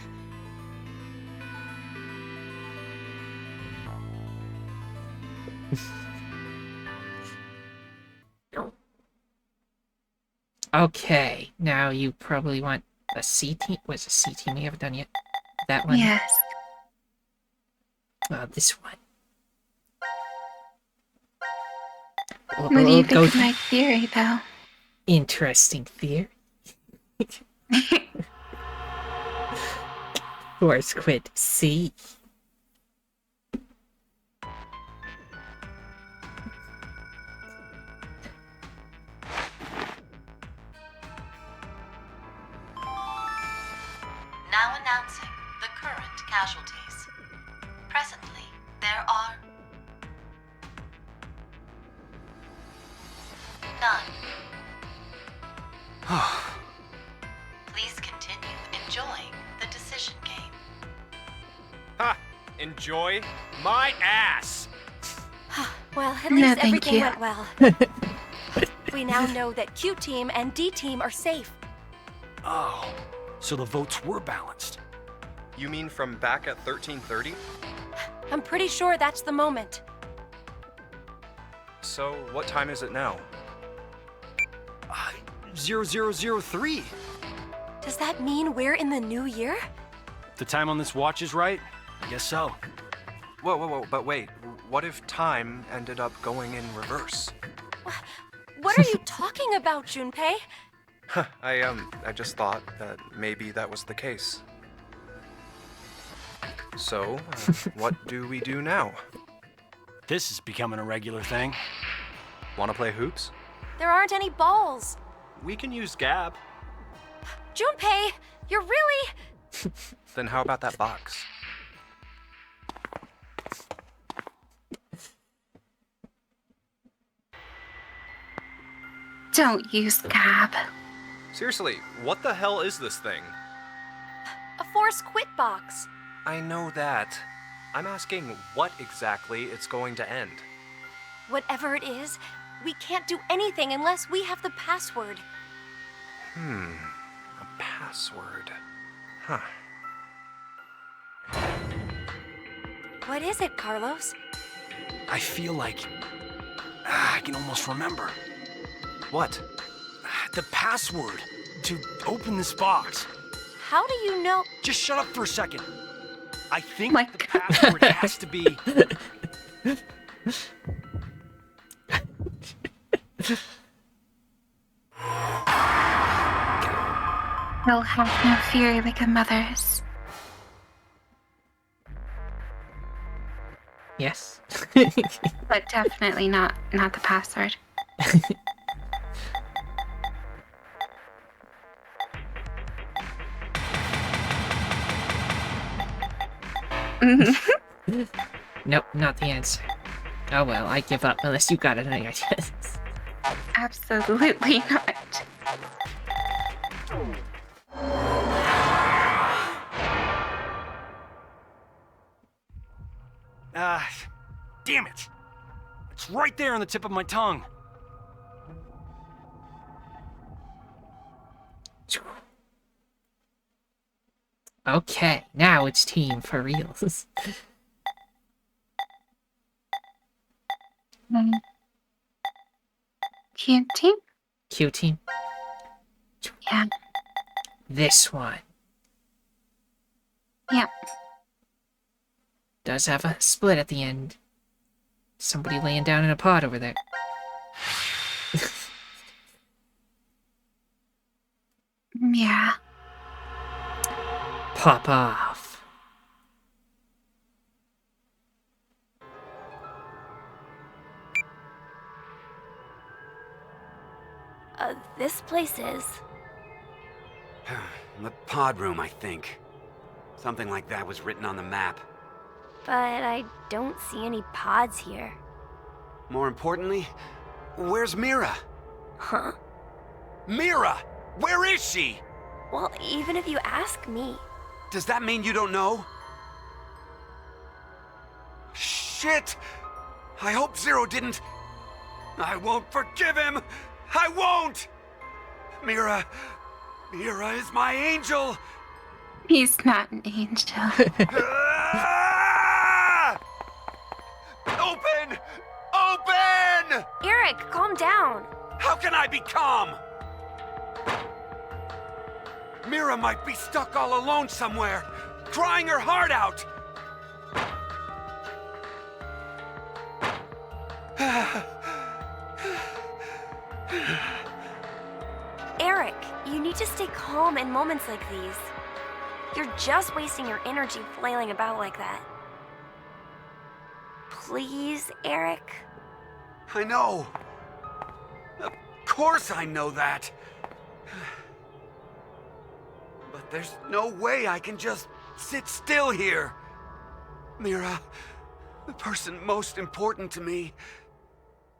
Okay, now you probably want a C team. What's a C team we haven't done yet? That one? Yes. This one. What do you think of my theory, though? Interesting theory. Force quit C. Now announcing the current casualties. Presently, there are none. Please continue enjoying the decision game. Ha! Enjoy my ass! Well, at No, least thank everything you. went well. We now know that Q team and D team are safe. Oh, so the votes were balanced. You mean from back at 1330? I'm pretty sure that's the moment. So, what time is it now? 0003. Does that mean we're in the new year? The time on this watch is right? I guess so. Whoa, but wait. What if time ended up going in reverse? What are you talking about, Junpei? I just thought that maybe that was the case. So, what do we do now? This is becoming a regular thing. Want to play hoops? There aren't any balls. We can use Gab. Junpei, you're really... Then how about that box? Don't use Gab. Seriously, what the hell is this thing? a force quit box. I know that. I'm asking what exactly it's going to end. Whatever it is, we can't do anything unless we have the password. A password. Huh. What is it, Carlos? I feel like I can almost remember. What? The password to open this box. How do you know? Just shut up for a second. I think My the password has to be... You'll have no fury like a mother's. Yes. But definitely not the password. Nope, not the answer. Oh well, I give up unless you got any ideas. Absolutely not. damn it! It's right there on the tip of my tongue. Okay, now it's team for reals. Q team? Q team. Yeah. This one Yep. does have a split at the end. Somebody laying down in a pod over there. Yeah. Pop off. This place is. The pod room, I think. Something like that was written on the map. But I don't see any pods here. More importantly, where's Mira? Huh? Mira! Where is she? Well, even if you ask me. Does that mean you don't know? Shit! I hope Zero didn't... I won't forgive him! I won't! Mira is my angel! He's not an angel. Ah! Open! Open! Eric, calm down. How can I be calm? Mira might be stuck all alone somewhere, crying her heart out. Eric, you need to stay calm in moments like these. You're just wasting your energy flailing about like that. Please, Eric? I know. Of course I know that. But there's no way I can just sit still here. Mira, the person most important to me.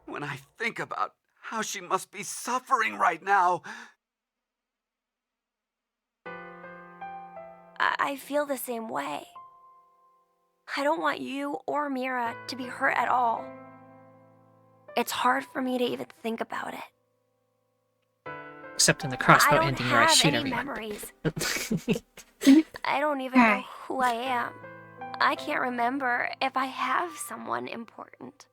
When I think about how she must be suffering right now. I feel the same way. I don't want you or Mira to be hurt at all. It's hard for me to even think about it. Except in the crossbow I ending where I shoot don't have any everyone. memories. I don't even know who I am. I can't remember if I have someone important.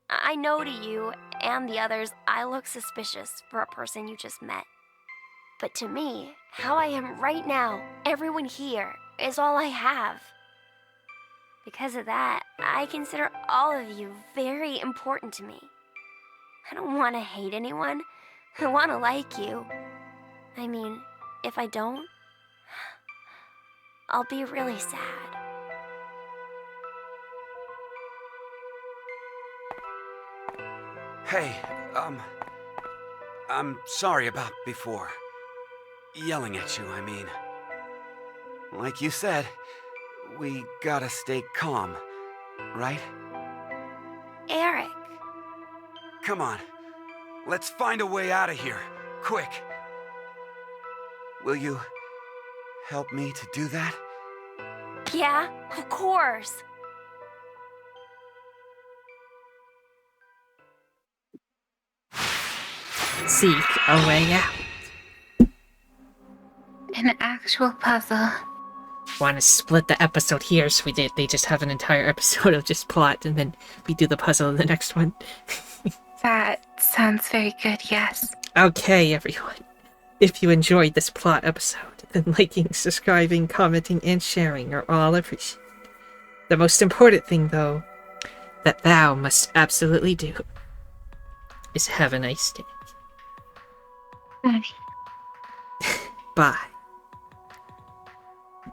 I know to you and the others I look suspicious for a person you just met. But to me, how I am right now, everyone here, is all I have. Because of that, I consider all of you very important to me. I don't want to hate anyone. I want to like you. I mean, if I don't, I'll be really sad. Hey, I'm sorry about before. Yelling at you, I mean. Like you said, we gotta stay calm, right? Eric. Come on, let's find a way out of here, quick. Will you help me to do that? Yeah, of course. Seek a way out. An actual puzzle. Want to split the episode here so they just have an entire episode of just plot and then we do the puzzle in the next one. That sounds very good, yes. Okay, everyone. If you enjoyed this plot episode, then liking, subscribing, commenting, and sharing are all appreciated. The most important thing, though, that thou must absolutely do is have a nice day. Bye. Bye.